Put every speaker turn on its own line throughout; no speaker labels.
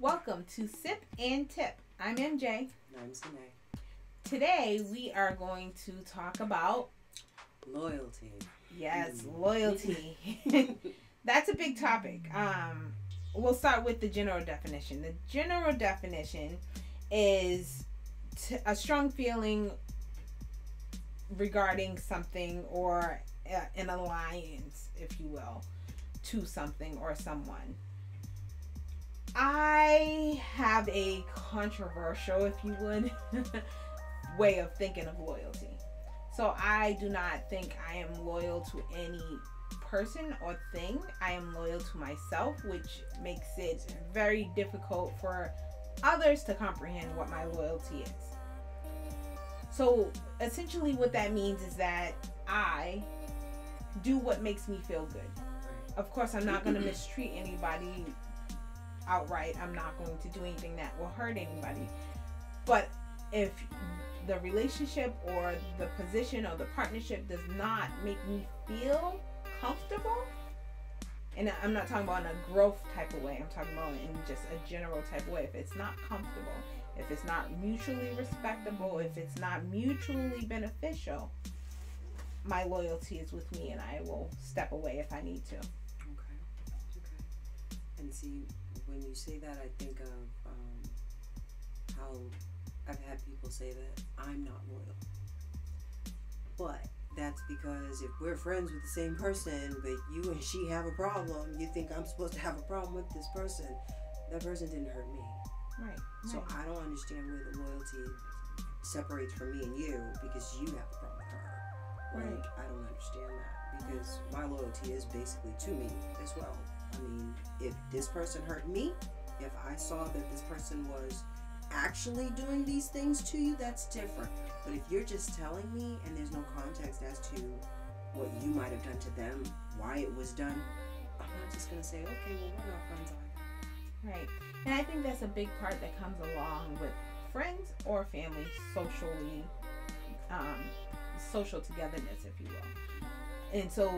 Welcome to Sip and Tip. I'm MJ.
I'm Sine.
Today we are going to talk about
Loyalty.
Yes, loyalty. That's a big topic. We'll start with the general definition. The general definition is a strong feeling regarding something or an alliance, if you will, to something or someone. I have a controversial, if you would, way of thinking of loyalty. So I do not think I am loyal to any person or thing. I am loyal to myself, which makes it very difficult for others to comprehend what my loyalty is. So essentially what that means is that I do what makes me feel good. Of course, I'm not going to mistreat anybody outright. I'm not going to do anything that will hurt anybody. But if the relationship or the position or the partnership does not make me feel comfortable, and I'm not talking about in a growth type of way, I'm talking about in just a general type of way. If it's not comfortable, if it's not mutually respectable, if it's not mutually beneficial, my loyalty is with me and I will step away if I need to.
Okay. And see, when you say that, I think of how I've had people say that I'm not loyal. But that's because if we're friends with the same person, but you and she have a problem, you think I'm supposed to have a problem with this person. That person didn't hurt me.
Right.
So I don't understand where the loyalty separates from me and you because you have a problem with her.
Right.
I don't understand that because my loyalty is basically to me as well. I mean, if this person hurt me, if I saw that this person was actually doing these things to you, that's different. But if you're just telling me and there's no context as to what you might have done to them, why it was done, I'm not just going to say, okay, well, we're not friends either.
Right. And I think that's a big part that comes along with friends or family socially, social togetherness, if you will. And so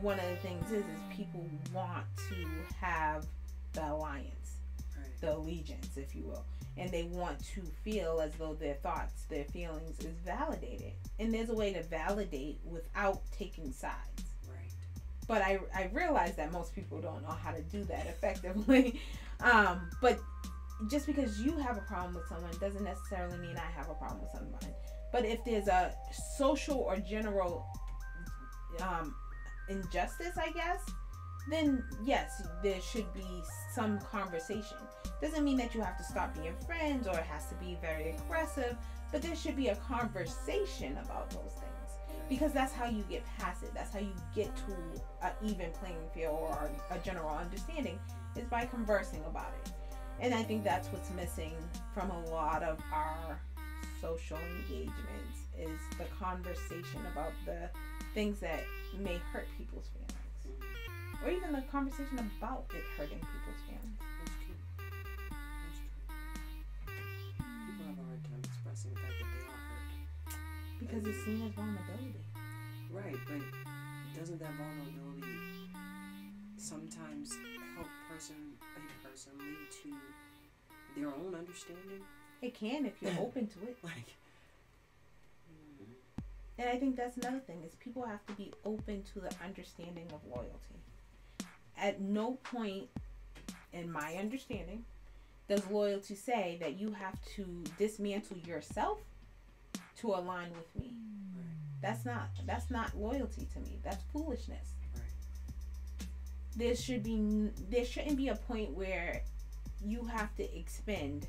one of the things is people want to have the alliance, right, the allegiance, if you will. And they want to feel as though their thoughts, their feelings is validated. And there's a way to validate without taking sides.
Right.
But I realize that most people don't know how to do that effectively. But just because you have a problem with someone doesn't necessarily mean I have a problem with someone. But if there's a social or general injustice, I guess, then yes, there should be some conversation. Doesn't mean that you have to stop being friends or it has to be very aggressive, but there should be a conversation about those things because that's how you get past it. That's how you get to an even playing field or a general understanding is by conversing about it. And I think that's what's missing from a lot of our social engagements is the conversation about the things that may hurt people's feelings. Or even the conversation about it hurting people's feelings.
That's true. People have a hard time expressing the fact that they are hurt.
Because it's seen as vulnerability.
Right, but doesn't that vulnerability sometimes help a person lead to their own understanding?
It can if you're open to it. And I think that's another thing is people have to be open to the understanding of loyalty. At no point in my understanding does loyalty say that you have to dismantle yourself to align with me. Right. That's not loyalty to me. That's foolishness. Right. There shouldn't be a point where you have to expend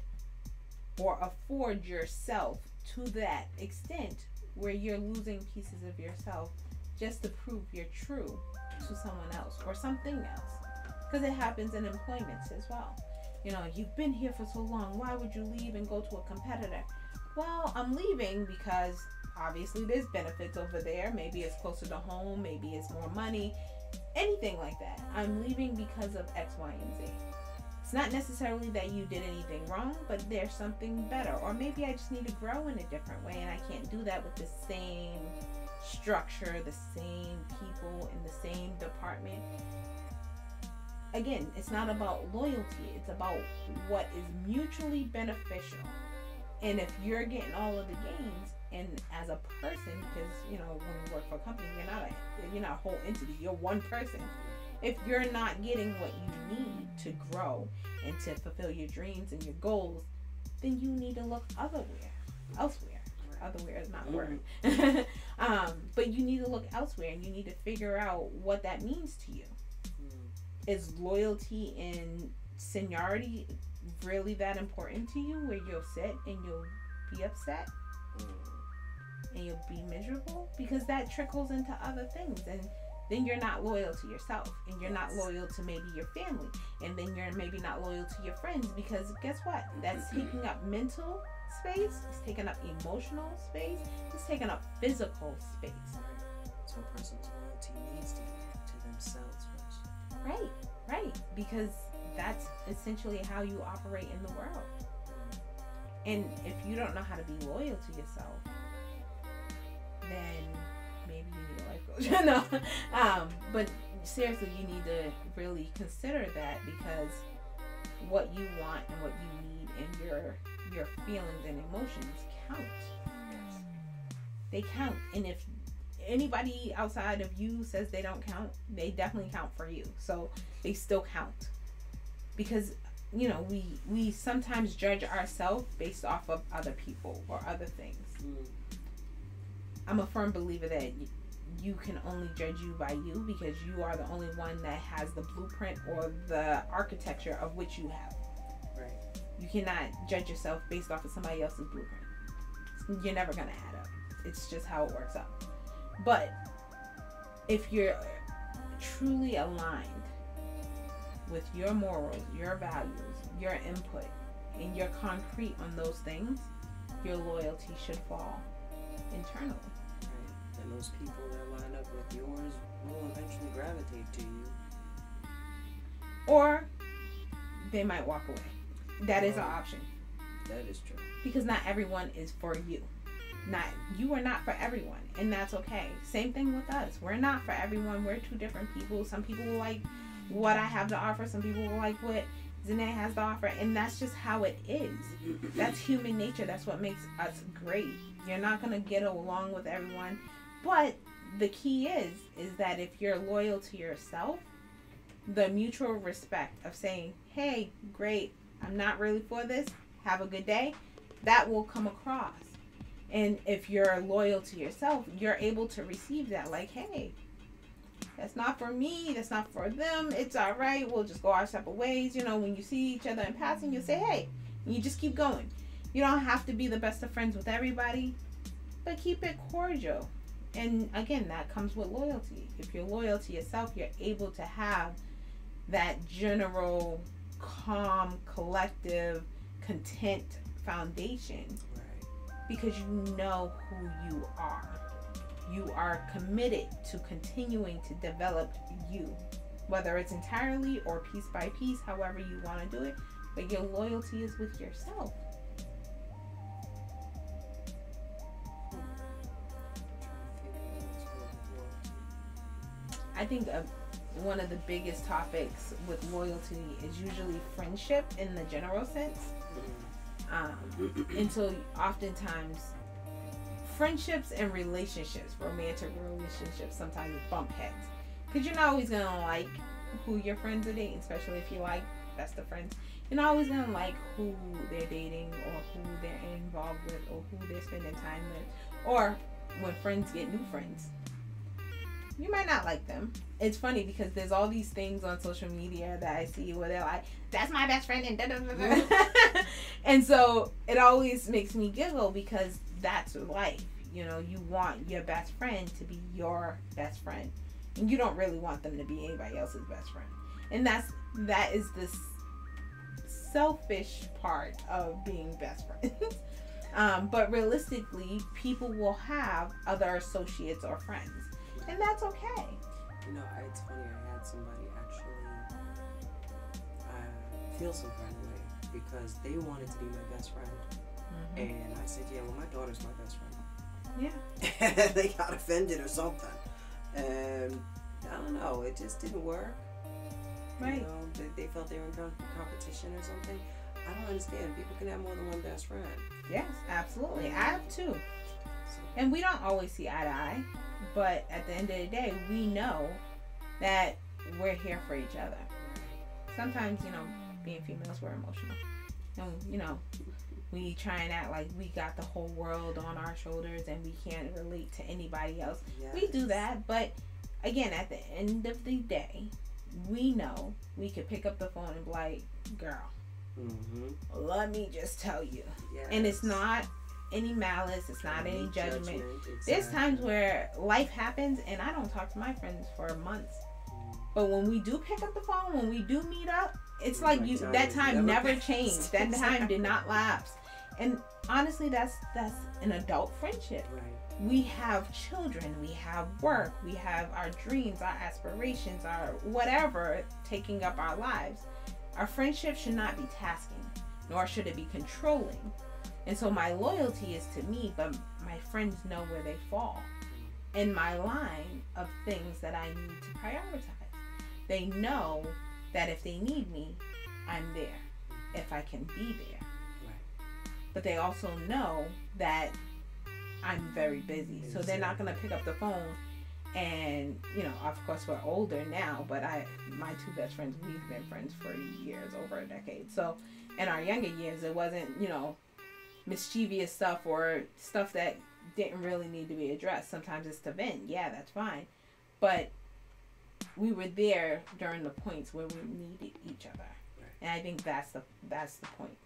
or afford yourself to that extent where you're losing pieces of yourself just to prove you're true to someone else or something else. Because it happens in employments as well. You know, you've been here for so long, why would you leave and go to a competitor? Well, I'm leaving because obviously there's benefits over there. Maybe it's closer to home, maybe it's more money, anything like that. I'm leaving because of X, Y, and Z. It's not necessarily that you did anything wrong, but there's something better. Or maybe I just need to grow in a different way and I can't do that with the same structure, the same people in the same department. again, it's not about loyalty. It's about what is mutually beneficial. And if you're getting all of the gains, and as a person, because when you work for a company, you're not a whole entity. You're one person. If you're not getting what you need to grow and to fulfill your dreams and your goals, then you need to look elsewhere. Otherwhere is not a word. But you need to look elsewhere, and you need to figure out what that means to you. Is loyalty and seniority really that important to you, where you'll sit and you'll be upset and you'll be miserable? Because that trickles into other things, and then you're not loyal to yourself, and you're not loyal to maybe your family, and then you're maybe not loyal to your friends, because guess what? That's taking up mental space, it's taking up emotional space, it's taking up physical space.
So a person's loyalty needs to be to themselves first.
Right. Because that's essentially how you operate in the world. And if you don't know how to be loyal to yourself, then maybe you need a life coach. No. But seriously, you need to really consider that, because what you want and what you need and your feelings and emotions count. They count. And if anybody outside of you says they don't count, they definitely count for you. So they still count. Because we sometimes judge ourselves based off of other people or other things. I'm a firm believer that you can only judge you by you, because you are the only one that has the blueprint or the architecture of which you have.
Right.
You cannot judge yourself based off of somebody else's blueprint. You're never going to add up. It's just how it works out. But if you're truly aligned with your morals, your values, your input, and you're concrete on those things, your loyalty should fall internally.
Right. And those people that line up with yours will eventually gravitate to you.
Or they might walk away. That is an option.
That is true.
Because not everyone is for you. You are not for everyone, and that's okay. Same thing with us. We're not for everyone. We're two different people. Some people will like what I have to offer. Some people will like what Zanae has to offer, and that's just how it is. That's human nature. That's what makes us great. You're not going to get along with everyone, but the key is that if you're loyal to yourself, the mutual respect of saying, hey, great, I'm not really for this, have a good day, that will come across. And if you're loyal to yourself, you're able to receive that, like, hey, that's not for me, that's not for them, it's all right, we'll just go our separate ways. When you see each other in passing, you say, hey, and you just keep going. You don't have to be the best of friends with everybody, but keep it cordial. And again, that comes with loyalty. If you're loyal to yourself, you're able to have that general, calm, collective, content foundation. Because you know who you are. You are committed to continuing to develop you. Whether it's entirely or piece by piece, however you want to do it. But your loyalty is with yourself. I think one of the biggest topics with loyalty is usually friendship in the general sense. And so oftentimes friendships and relationships, romantic relationships, sometimes bump heads, because you're not always going to like who your friends are dating, especially if you like best of friends. You're not always going to like who they're dating or who they're involved with or who they're spending time with, or when friends get new friends. You might not like them. It's funny because there's all these things on social media that I see where they're like, that's my best friend and da da da da. And so it always makes me giggle, because that's life. You want your best friend to be your best friend, and you don't really want them to be anybody else's best friend. And that is this selfish part of being best friends. But realistically, people will have other associates or friends. And that's okay.
It's funny, I had somebody actually feel some kind of way because they wanted to be my best friend. Mm-hmm. And I said, yeah, well, my daughter's my best friend. Yeah. They got offended or something. And I don't know, it just didn't work.
Right.
they felt they were in competition or something. I don't understand. People can have more than one best friend.
Yes, absolutely. I have two. And we don't always see eye to eye, but at the end of the day, we know that we're here for each other. Sometimes, being females, we're emotional. And, we try and act like we got the whole world on our shoulders and we can't relate to anybody else. Yes. We do that, but again, at the end of the day, we know we could pick up the phone and be like, girl, let me just tell you. Yes. And it's not any malice, it's not any judgment. Exactly. There's times where life happens and I don't talk to my friends for months. But when we do pick up the phone, when we do meet up, it's like that time never changed. That time did not lapse. And honestly, that's an adult friendship. Right. We have children, we have work, we have our dreams, our aspirations, our whatever taking up our lives. Our friendship should not be tasking, nor should it be controlling. And so my loyalty is to me, but my friends know where they fall in my line of things that I need to prioritize. They know that if they need me, I'm there, if I can be there. But they also know that I'm very busy. So they're not going to pick up the phone and, of course we're older now, but my two best friends, we've been friends for years, over a decade. So in our younger years, it wasn't, mischievous stuff or stuff that didn't really need to be addressed. Sometimes it's to vent. Yeah, that's fine. But we were there during the points where we needed each other. Right. And I think that's the point.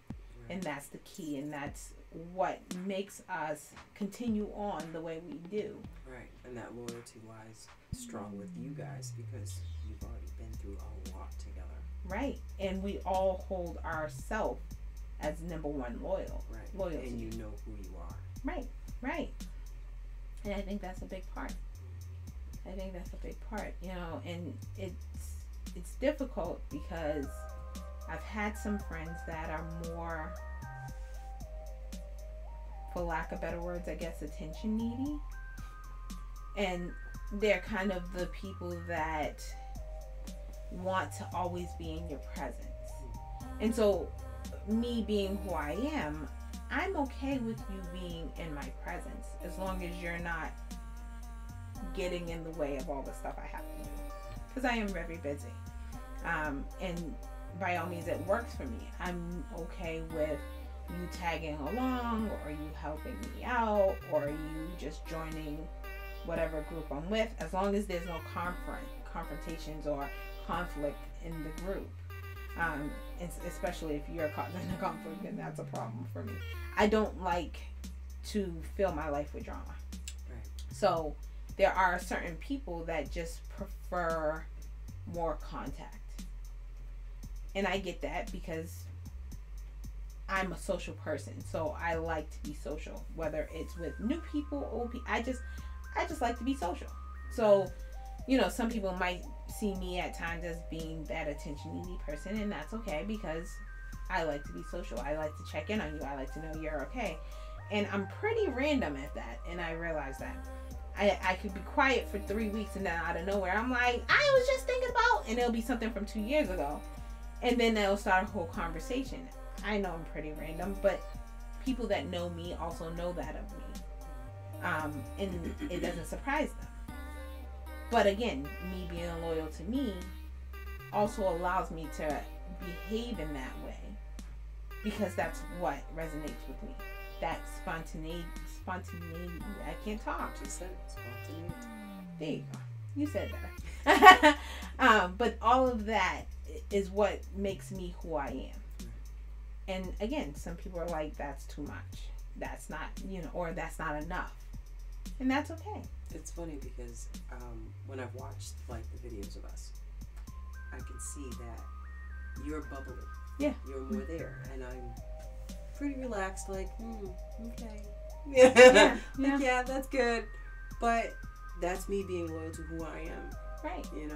Right. And that's the key, and that's what makes us continue on the way we do.
Right. And that loyalty lies strong with you guys because you've already been through a lot together.
Right. And we all hold ourselves as number one loyalty.
And you know who you are.
Right. And I think that's a big part. And it's difficult because I've had some friends that are more, for lack of better words, I guess, attention needy. And they're kind of the people that want to always be in your presence. And so me being who I am, I'm okay with you being in my presence as long as you're not getting in the way of all the stuff I have to do, because I am very busy, and by all means it works for me. I'm okay with you tagging along, or you helping me out, or you just joining whatever group I'm with, as long as there's no confrontations or conflict in the group. And especially if you're causing a conflict, then that's a problem for me. I don't like to fill my life with drama. Right. So there are certain people that just prefer more contact. And I get that because I'm a social person. So I like to be social, whether it's with new people, old people. I just like to be social. So, some people might see me at times as being that attention needy person, and that's okay because I like to be social. I like to check in on you. I like to know you're okay. And I'm pretty random at that, and I realize that. I could be quiet for 3 weeks and then out of nowhere I'm like, I was just thinking about, and it'll be something from 2 years ago. And then they'll start a whole conversation. I know I'm pretty random, but people that know me also know that of me. And it doesn't surprise them. But again, me being loyal to me also allows me to behave in that way because that's what resonates with me. That spontaneity. I can't talk.
You said it, spontaneity.
There you go. You said that. But all of that is what makes me who I am. And again, some people are like, that's too much. That's not, or that's not enough. And that's okay.
It's funny because when I've watched the videos of us, I can see that you're bubbly.
Yeah.
You're more there, and I'm pretty relaxed. Okay. Yeah, that's good. But that's me being loyal to who I am.
Right.
And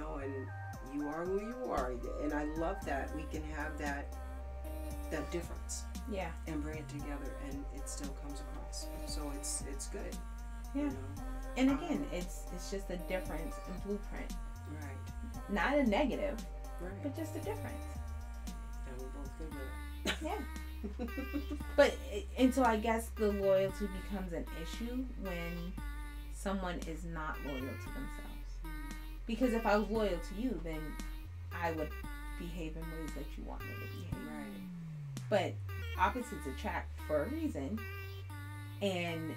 you are who you are, and I love that we can have that difference.
Yeah.
And bring it together, and it still comes across. So it's good.
Yeah. And again, it's just a difference in blueprint.
Right.
Not a negative.
Right.
but just a difference.
And we're both good with it.
Yeah. But, and so I guess the loyalty becomes an issue when someone is not loyal to themselves. Because if I was loyal to you, then I would behave in ways that you want me to behave.
Right.
But opposites attract for a reason. And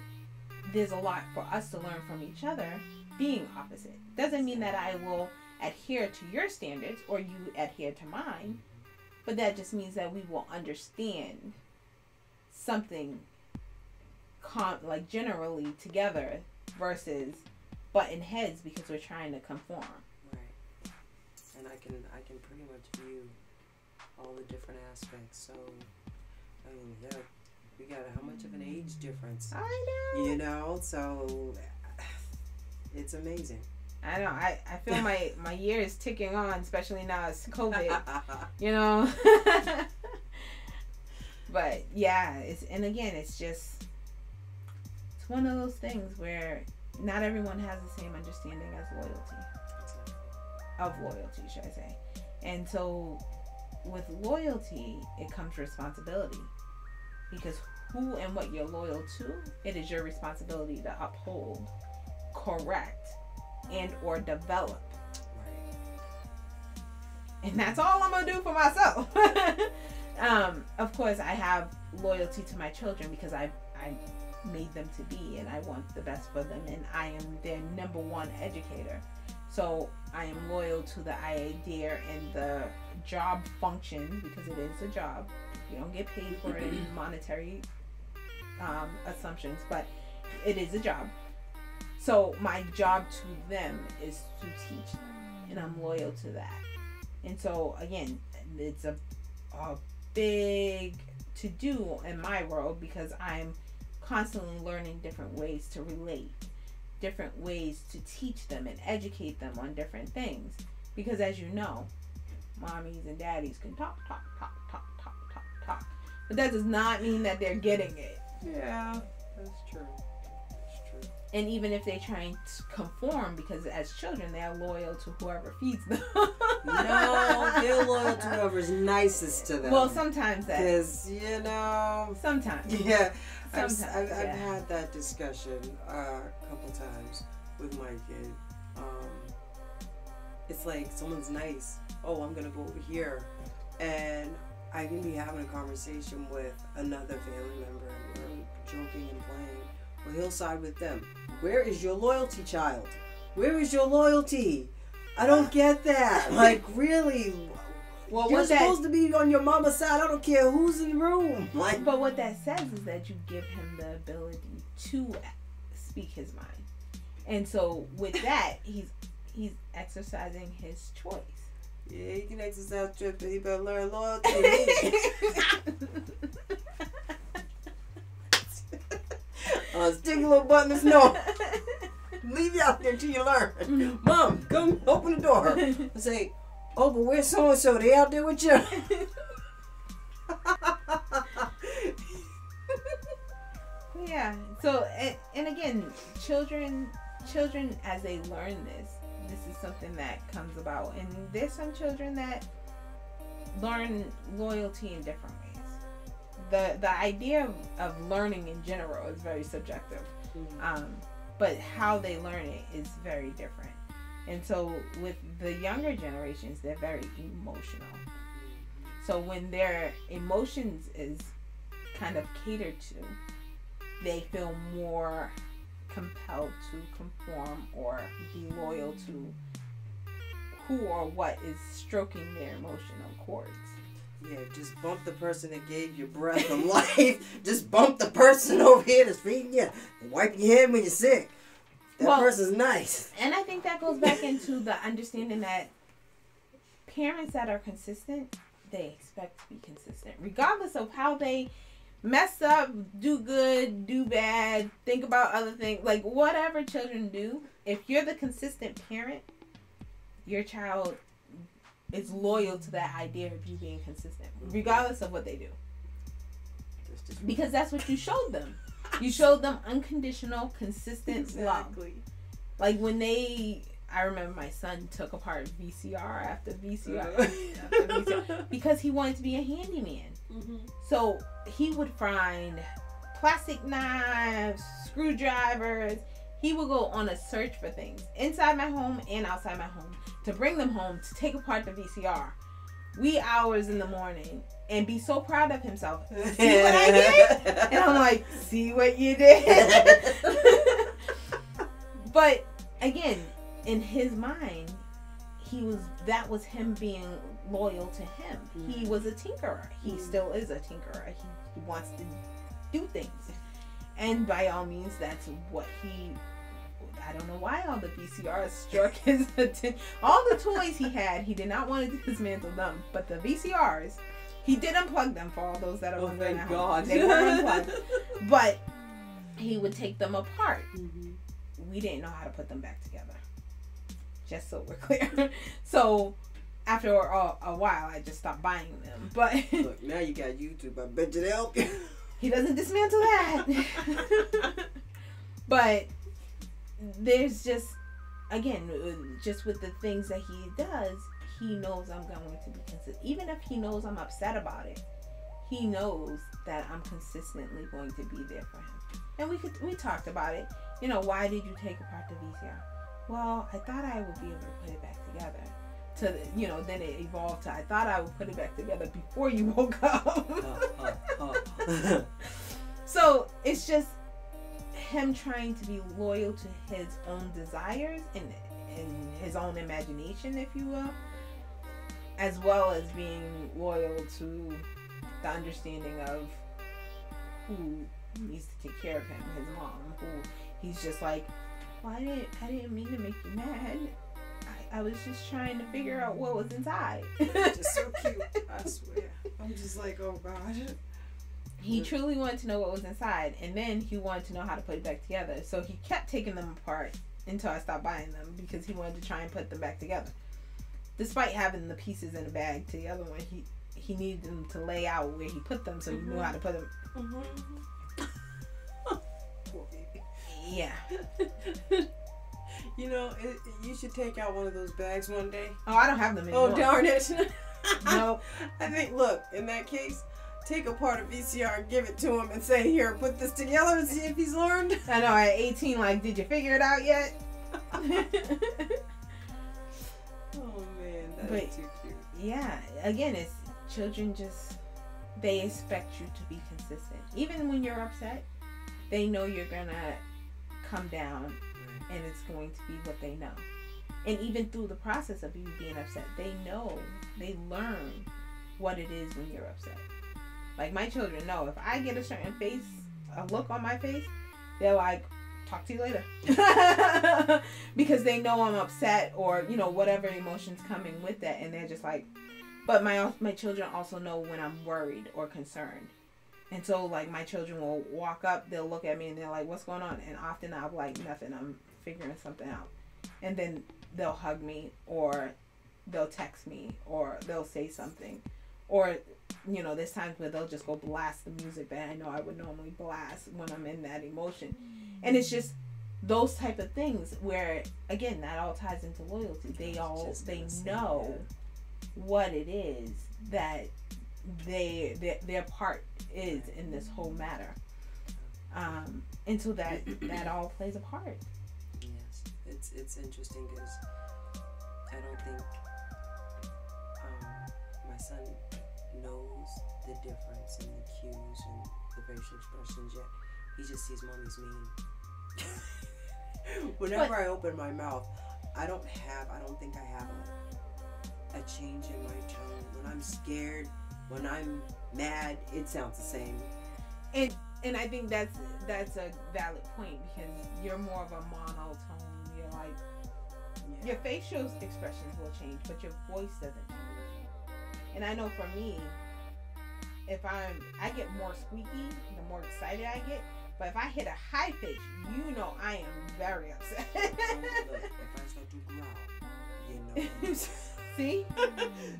there's a lot for us to learn from each other being opposite. Doesn't mean that I will adhere to your standards or you adhere to mine. But that just means that we will understand something like generally together versus button heads because we're trying to conform.
Right. And I can pretty much view all the different aspects. So, I mean, yeah, we got how much of an age difference?
I know.
You know, so it's amazing.
I know. I feel my year is ticking on, especially now it's COVID. You know. But yeah, it's just one of those things where not everyone has the same understanding as loyalty, should I say. And so with loyalty, it comes responsibility. Because who and what you're loyal to, it is your responsibility to uphold, correct, and or develop.
Right.
And that's all I'm going to do for myself. Of course, I have loyalty to my children because I made them to be, and I want the best for them, and I am their number one educator. So I am loyal to the idea and the job function because it is a job. You don't get paid for it in monetary assumptions, but it is a job. So my job to them is to teach them, and I'm loyal to that. And so again, it's a big to do in my world because I'm constantly learning different ways to relate, different ways to teach them and educate them on different things. Because as you know, mommies and daddies can talk. But that does not mean that they're getting it.
Yeah, that's true.
And even if they try and conform, because as children, they're loyal to whoever feeds them.
No, they're loyal to whoever's nicest to them.
Well, sometimes that.
Because, you know.
Sometimes.
Yeah.
Sometimes,
I've had that discussion a couple times with my kid. It's like someone's nice. Oh, I'm going to go over here. And I can be having a conversation with another family member and we're joking and playing. Well, he'll side with them. Where is your loyalty, child? Where is your loyalty? I don't get that. Like, really? Well, you're supposed to be on your mama's side. I don't care who's in the room. Like,
but what that says is that you give him the ability to speak his mind. And so with that, he's exercising his choice.
Yeah, he can exercise choice, but he better learn loyalty. Stick a little button in his nose. Leave you out there till you learn. Mom, come open the door. I say, oh, but where's so-and-so? They out there with you?
Yeah. So, and again, children as they learn this is something that comes about. And there's some children that learn loyalty in different ways. The idea of learning in general is very subjective. But how they learn it is very different. And so with the younger generations, they're very emotional. So when their emotions is kind of catered to, they feel more compelled to conform or be loyal to who or what is stroking their emotional cords.
Yeah, just bump the person that gave you breath of life. Just bump the person over here that's feeding you. Wipe your head when you're sick. That person's nice.
And I think that goes back into the understanding that parents that are consistent, they expect to be consistent. Regardless of how they mess up, do good, do bad, think about other things. Like, whatever children do, if you're the consistent parent, your child is loyal to that idea of you being consistent, regardless of what they do. Because that's what you showed them. You showed them unconditional, consistent love. Like when I I remember my son took apart VCR after VCR because he wanted to be a handyman. Mm-hmm. So he would find plastic knives, screwdrivers. He would go on a search for things inside my home and outside my home to bring them home to take apart the VCR. Wee hours in the morning and be so proud of himself. See what I did? And I'm like, see what you did? But again, in his mind, that was him being loyal to him. Mm-hmm. He was a tinkerer. He still is a tinkerer. He wants to do things. And by all means, that's what I don't know why all the VCRs struck his attention. All the toys he had, he did not want to dismantle them. But the VCRs, he did unplug them for all those that are wondering.
Thank God.
They were unplugged. But he would take them apart. Mm-hmm. We didn't know how to put them back together. Just so we're clear. So after a while, I just stopped buying them. But
look, now you got YouTube. I bet you they'll help you.
He doesn't dismantle that. But there's just, again, just with the things that he does, he knows I'm going to be consistent. Even if he knows I'm upset about it, he knows that I'm consistently going to be there for him. And we talked about it. You know, why did you take apart the VCR? Well, I thought I would be able to put it back together. Then it evolved to I thought I would put it back together before you woke up. So it's just him trying to be loyal to his own desires and his own imagination, if you will, as well as being loyal to the understanding of who needs to take care of him, his mom, who he's just like, well, I didn't mean to make you mad. I was just trying to figure out what was inside.
Just so cute, I swear. I'm just like, oh gosh.
He truly wanted to know what was inside, and then he wanted to know how to put it back together. So he kept taking them apart until I stopped buying them because he wanted to try and put them back together. Despite having the pieces in a bag to the other one, he needed them to lay out where he put them so he knew how to put them. Mm-hmm.
Poor baby.
Yeah.
You know, you should take out one of those bags one day.
Oh, I don't have them anymore.
Oh, darn it.
Nope.
I think, look, in that case, take apart a VCR and give it to him and say, here, put this together and see if he's learned.
I know, at 18, like, did you figure it out yet?
Oh, man, that's too cute.
Yeah, again, it's children they expect you to be consistent. Even when you're upset, they know you're going to come down and it's going to be what they know. And even through the process of you being upset, they learn what it is when you're upset. Like, my children know if I get a certain a look on my face, they're like, talk to you later. Because they know I'm upset or, whatever emotion's coming with that. And they're just like, but my children also know when I'm worried or concerned. And so, like, my children will walk up, they'll look at me and they're like, what's going on? And often I'll be like, nothing, I'm figuring something out. And then they'll hug me or they'll text me or they'll say something. Or, there's times where they'll just go blast the music that I know I would normally blast when I'm in that emotion. And it's just those type of things where, again, that all ties into loyalty. They know what it is that their part is in this whole matter. And so that all plays a part.
Yes, it's interesting because I don't think my son knows the difference in the cues and the facial expressions yet. He just sees mommy's mean. Whenever I open my mouth, I don't think I have a change in my tone. When I'm scared, when I'm mad, it sounds the same.
And I think that's a valid point because you're more of a monotone. You're like, your facial expressions will change, but your voice doesn't change. And I know for me, if I get more squeaky, the more excited I get. But if I hit a high pitch, I am very upset.
Look, if I start to growl,
See?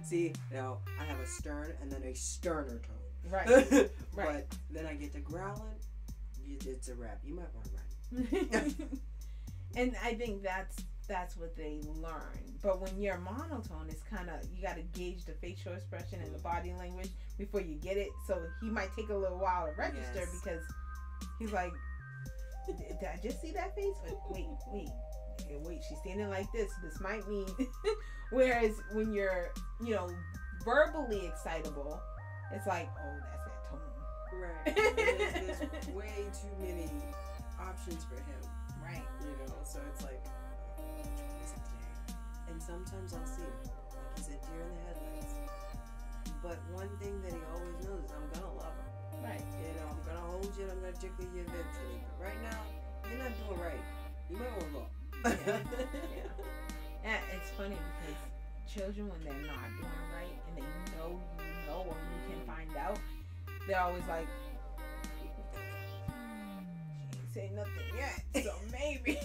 See, now I have a stern and then a sterner tone.
Right. Right.
But then I get to growling, it's a wrap. You might want to run.
And I think that's that's what they learn. But when you're monotone, it's kind of, you got to gauge the facial expression and the body language before you get it. So he might take a little while to register because he's like, did I just see that face? Wait, she's standing like this. This might mean. Whereas when you're, verbally excitable, it's like, oh, that's that tone.
Right. There's way too many options for him.
Right.
So it's like, is it today? And sometimes I'll see it. Like he said, deer in the headlights. But one thing that he always knows is I'm gonna love him.
Right.
I'm gonna hold you and I'm gonna tickle you eventually. But right now, you're not doing right. You might want to go.
Yeah. It's funny because children, when they're not doing right and they know or you can find out, they're always like, she ain't say nothing yet, so maybe.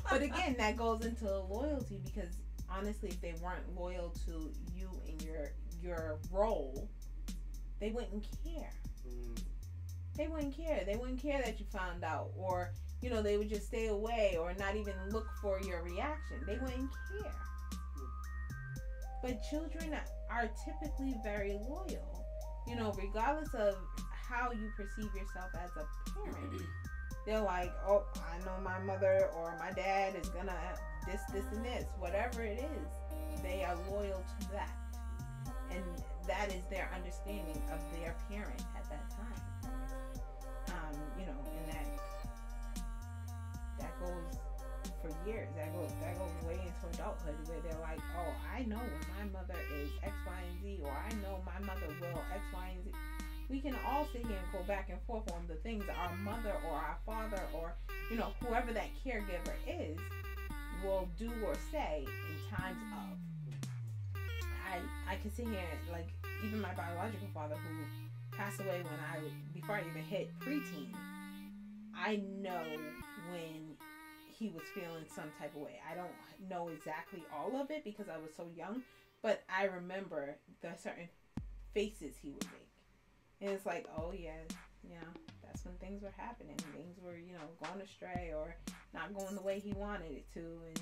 But again, that goes into loyalty, because honestly, if they weren't loyal to you and your role, they wouldn't care. They wouldn't care. They wouldn't care that you found out, or they would just stay away or not even look for your reaction. They wouldn't care. But children are typically very loyal, regardless of how you perceive yourself as a parent. They're like, oh, I know my mother or my dad is gonna this, and this, whatever it is, they are loyal to that. And that is their understanding of their parent at that time. And that goes for years. That goes way into adulthood, where they're like, oh, I know when my mother is X, Y, and Z, or I know my mother will X, Y, and Z. We can all sit here and go back and forth on the things that our mother or our father or, whoever that caregiver is will do or say in times of. I can sit here, like, even my biological father, who passed away before I even hit preteen, I know when he was feeling some type of way. I don't know exactly all of it because I was so young, but I remember the certain faces he would make. And it's like, oh yeah, that's when things were happening. Things were, going astray or not going the way he wanted it to. And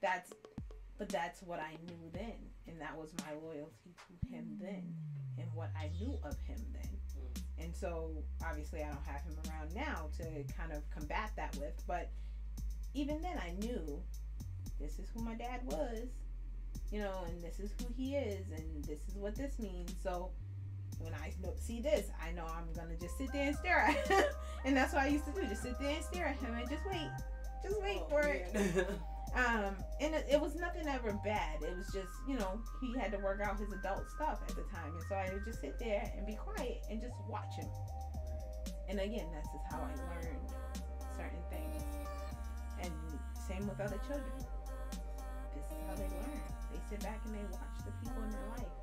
that's what I knew then. And that was my loyalty to him then and what I knew of him then. And so obviously I don't have him around now to kind of combat that with, but even then I knew this is who my dad was, and this is who he is, and this is what this means. So when I see this, I know I'm going to just sit there and stare at him. And that's what I used to do, just sit there and stare at him and just wait for it. And it was nothing ever bad. It was just, he had to work out his adult stuff at the time. And so I would just sit there and be quiet and just watch him. And again, that's just how I learned certain things. And same with other children. This is how they learn. They sit back and they watch the people in their life.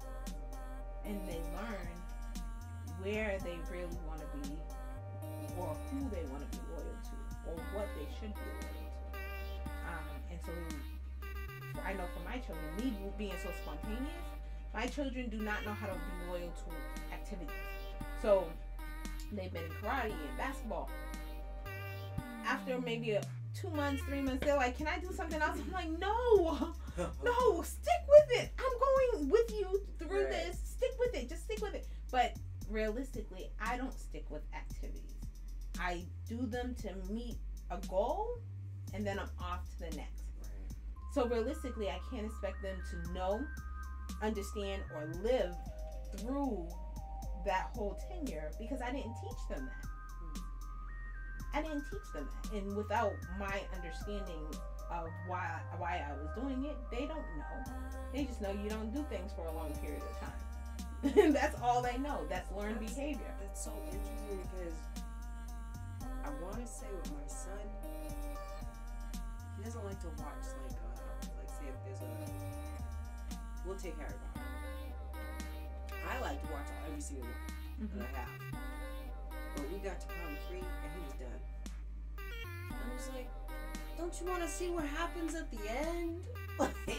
And they learn where they really want to be, or who they want to be loyal to, or what they should be loyal to. And so I know for my children, me being so spontaneous, my children do not know how to be loyal to activities. So they've been in karate and basketball. After maybe 2 months, 3 months, they're like, can I do something else? I'm like, no, stick with it. I'm going with you through this. Stick with it. Just stick with it. But realistically, I don't stick with activities. I do them to meet a goal, and then I'm off to the next. So realistically, I can't expect them to know, understand, or live through that whole tenure because I didn't teach them that. I didn't teach them that. And without my understanding of why I was doing it, they don't know. They just know you don't do things for a long period of time. That's all they know. That's learned behavior.
That's so interesting because I want to say with my son, he doesn't like to watch like say if there's we'll take Harry Potter. I like to watch every single one that I have. But we got to Palm 3 and he was done. I was like, don't you want to see what happens at the end? Like, no.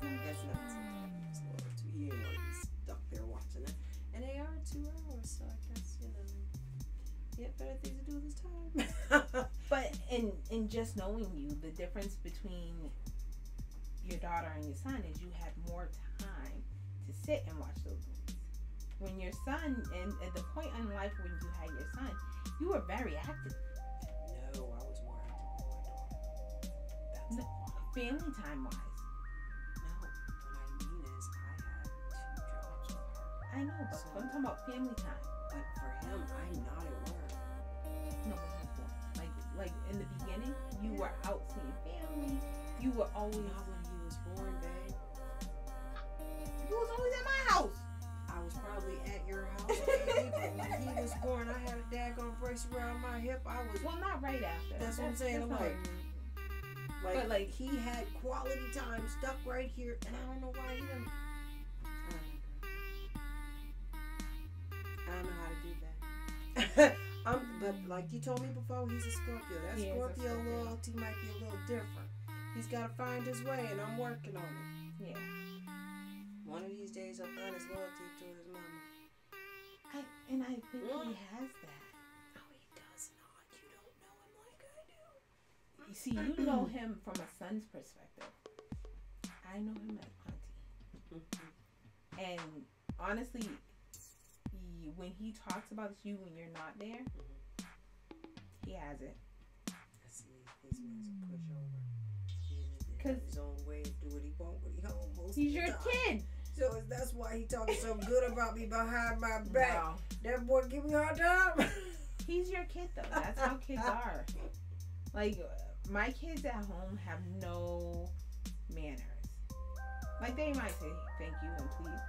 That's not something he's loyal to. He didn't want to be stuck there watching it. And they are 2 hours, so I guess, he had better things to do this time.
But in just knowing you, the difference between your daughter and your son is you had more time to sit and watch those movies. When your son, and at the point in life when you had your son, you were very active.
No, I was more active with my daughter. That's
No, family time wise.
No, what I mean is I had 2 jobs with her.
I know, but I'm talking about family time.
But for him, I'm not at work.
No, like in the beginning, you were out seeing family. You were always.
Not when he was born, babe.
You was always at my house.
I was probably at your house, baby, but when he was born, I had a daggone brace around my hip. I was.
Well, not right after.
That's what I'm saying. I'm like,
but like
he had quality time stuck right here, and I don't know why he didn't. I don't know how to do that. But like you told me before, he's a Scorpio. That Scorpio loyalty might be a little different. He's got to find his way, and I'm working on it.
Yeah.
One of these days, I'll find his loyalty to his mama.
I think he has that.
No, he does not. You don't know him like I do.
You see, you know him from a son's perspective. I know him as auntie. And honestly, when he talks about you when you're not there, he has it.
I see he's a pushover. He has his own way to do what he wants when he home most
He's
of the
your
time.
kid.
So that's why he talking so good about me behind my back.
No.
That boy give me a hard time.
He's your kid, though. That's how kids are. Like, my kids at home have no manners. Like, they might say thank you and please.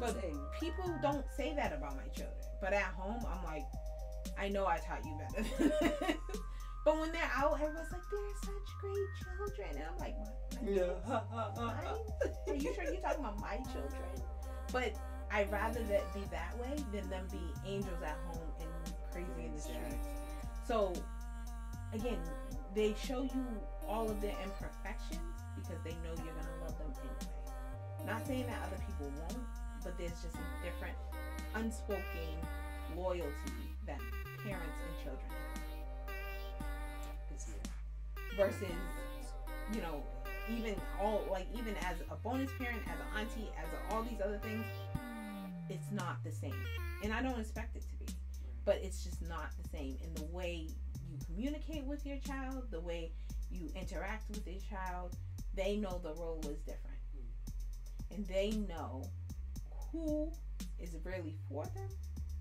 But people don't say that about my children. But at home, I'm like, I know I taught you better than this. But when they're out, everyone's like, they're such great children. And I'm like, mine? Are you sure you're talking about my children? But I'd rather that be that way than them be angels at home and crazy in the streets. So, again, they show you all of their imperfections because they know you're going to love them anyway. Not saying that other people won't, but there's just a different unspoken loyalty that parents and children have. Versus, you know, even as a bonus parent, as an auntie, as all these other things, it's not the same. And I don't expect it to be. But it's just not the same in the way you communicate with your child, the way you interact with your child. They know the role is different. And they know who is really for them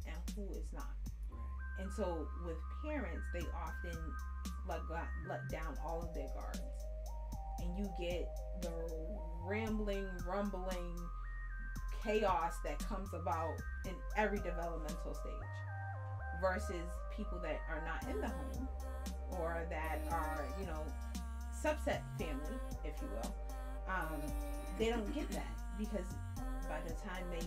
and who is not. Right. And so with parents, they often let down all of their guards. And you get the rambling, rumbling chaos that comes about in every developmental stage. Versus people that are not in the home or that are, you know, subset family, if you will. They don't get that because by the time they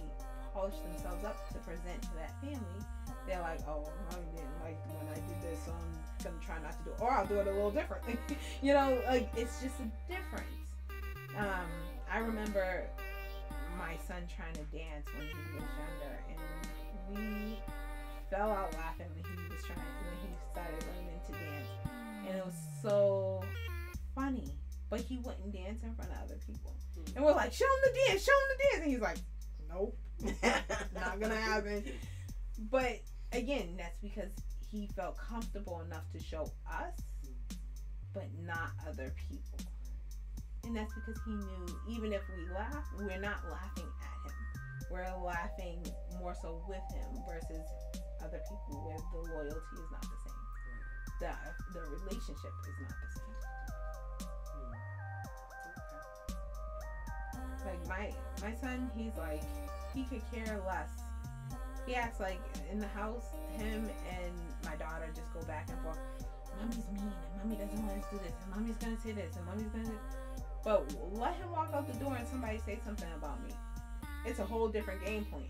polish themselves up to present to that family, they're like, oh, I didn't like when I did this, so I'm going to try not to do it. Or I'll do it a little differently. You know, like, it's just a difference. I remember my son trying to dance when he was younger, and we fell out laughing when he started learning to dance. And it was so funny. But he wouldn't dance in front of other people. And we're like, show him the dance. And he's like, nope, not gonna happen. But again, that's because he felt comfortable enough to show us, but not other people. And that's because he knew even if we laugh, we're not laughing at him. We're laughing more so with him versus other people where the loyalty is not the same. The relationship is not the same. Like my son, he's like, he could care less. He acts like in the house, him and my daughter just go back and forth. Mommy's mean, and mommy doesn't want us to do this, and mommy's gonna say this, and mommy's gonna do this. But let him walk out the door and somebody say something about me. It's a whole different game plan.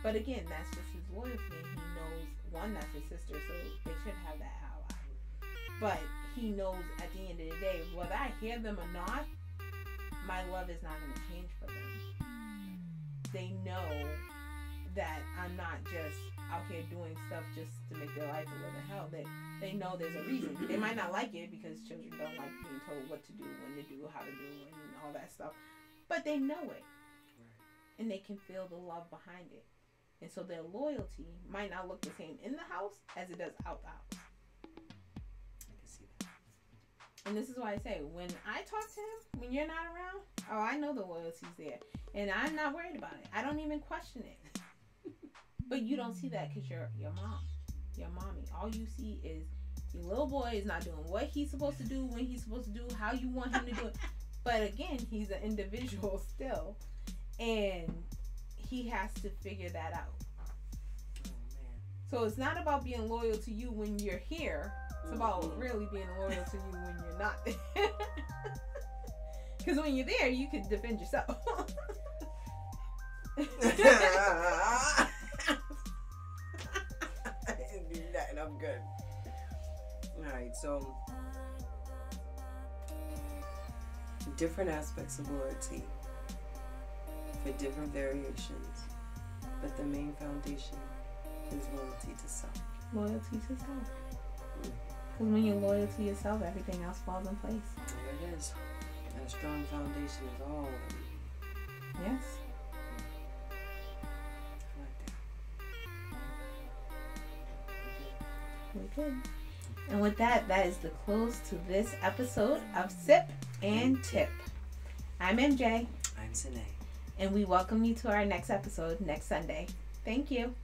But again, that's just his loyalty, and he knows, one, that's his sister, so they should have that ally. But he knows at the end of the day, whether I hear them or not, my love is not going to change for them. They know that I'm not just out here doing stuff just to make their life a living hell. That they know there's a reason. They might not like it because children don't like being told what to do, when to do, how to do, and all that stuff. But they know it. Right. And they can feel the love behind it. And so their loyalty might not look the same in the house as it does out the house.
I can see that.
And this is why I say, when I talk to him, when you're not around, oh, I know the loyalty's there. And I'm not worried about it. I don't even question it. But you don't see that because you're your mom, your mommy. All you see is your little boy is not doing what he's supposed to do, when he's supposed to do, how you want him to do it. But again, he's an individual still. And he has to figure that out.
Oh, man.
So it's not about being loyal to you when you're here. It's about really being loyal to you when you're not there. Because when you're there, you can defend yourself.
I'm good. Alright, so different aspects of loyalty for different variations, but the main foundation is loyalty to self.
Loyalty to self. Because when you're loyal to yourself, everything else falls in place.
There it is. And a strong foundation is all of it.
Yes. We're good. And with that, that is the close to this episode of Sip and Tip. I'm MJ.
I'm Sine.
And we welcome you to our next episode next Sunday. Thank you.